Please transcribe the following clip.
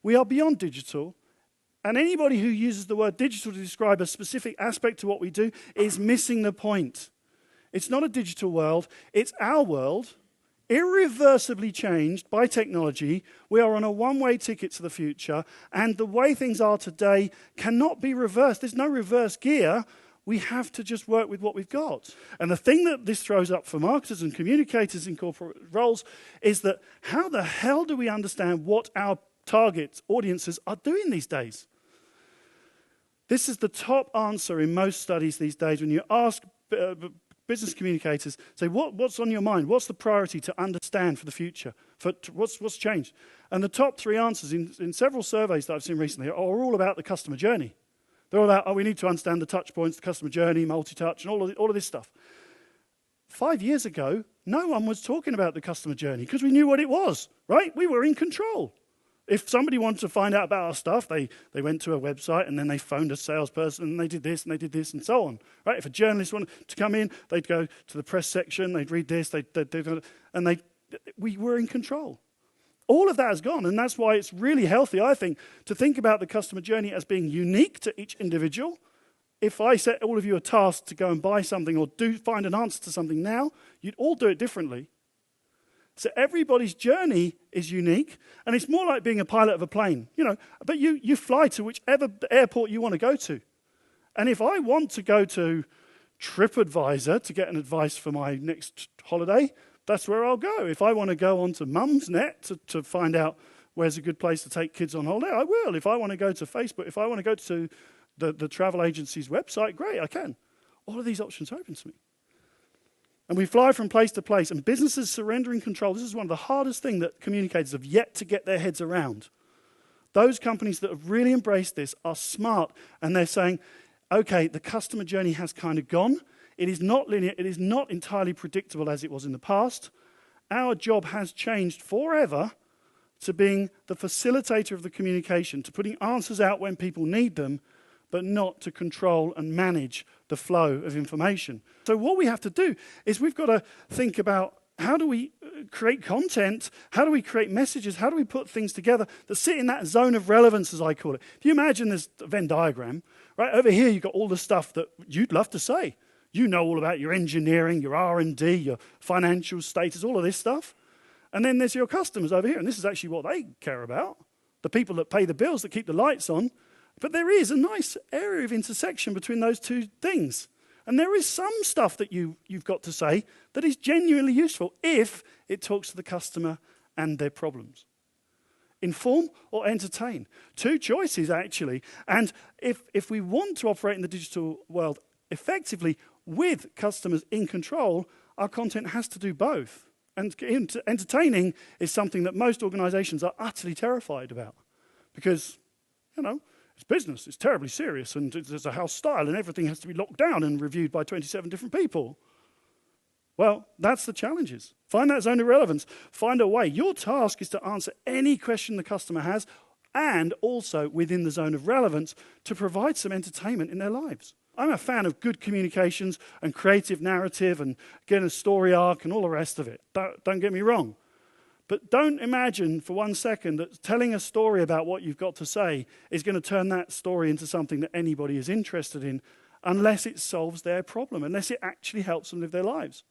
We are beyond digital. And anybody who uses the word digital to describe a specific aspect to what we do is missing the point. It's not a digital world. It's our world, irreversibly changed by technology. We are on a one-way ticket to the future. And the way things are today cannot be reversed. There's no reverse gear. We have to just work with what we've got. And the thing that this throws up for marketers and communicators in corporate roles is that how the hell do we understand what our target audiences are doing these days? This is the top answer in most studies these days. When you ask business communicators, say, what's on your mind? What's the priority to understand for the future? What's changed? And the top three answers in several surveys that I've seen recently are all about the customer journey. They're all about, we need to understand the touch points, the customer journey, multi-touch, and all of this stuff. 5 years ago, no one was talking about the customer journey because we knew what it was, right? We were in control. If somebody wanted to find out about our stuff, they went to a website and then they phoned a salesperson and they did this and so on. Right? If a journalist wanted to come in, they'd go to the press section, they'd read this, we were in control. All of that has gone, and that's why it's really healthy, I think, to think about the customer journey as being unique to each individual. If I set all of you a task to go and buy something or find an answer to something now, you'd all do it differently. So everybody's journey is unique, and it's more like being a pilot of a plane, but you fly to whichever airport you want to go to. And if I want to go to TripAdvisor to get an advice for my next holiday, that's where I'll go. If I want to go onto Mumsnet to find out where's a good place to take kids on holiday, I will. If I want to go to Facebook, if I want to go to the travel agency's website, great, I can. All of these options are open to me. And we fly from place to place, and businesses surrendering control. This is one of the hardest things that communicators have yet to get their heads around. Those companies that have really embraced this are smart, and they're saying, okay, the customer journey has kind of gone. It is not linear. It is not entirely predictable as it was in the past. Our job has changed forever to being the facilitator of the communication, to putting answers out when people need them, but not to control and manage the flow of information. So what we have to do is we've got to think about how do we create content, how do we create messages, how do we put things together that sit in that zone of relevance, as I call it. If you imagine this Venn diagram, right, over here you've got all the stuff that you'd love to say. You know all about your engineering, your R&D, your financial status, all of this stuff. And then there's your customers over here, and this is actually what they care about, the people that pay the bills, that keep the lights on. But there is a nice area of intersection between those two things. And there is some stuff that you've got to say that is genuinely useful if it talks to the customer and their problems. Inform or entertain. Two choices, actually. And if we want to operate in the digital world effectively with customers in control, our content has to do both. And entertaining is something that most organizations are utterly terrified about. Because, it's business, it's terribly serious, and there's a house style, and everything has to be locked down and reviewed by 27 different people. Well, that's the challenges. Find that zone of relevance. Find a way. Your task is to answer any question the customer has, and also within the zone of relevance to provide some entertainment in their lives. I'm a fan of good communications and creative narrative and getting a story arc and all the rest of it. Don't get me wrong. But don't imagine for 1 second that telling a story about what you've got to say is going to turn that story into something that anybody is interested in unless it solves their problem, unless it actually helps them live their lives.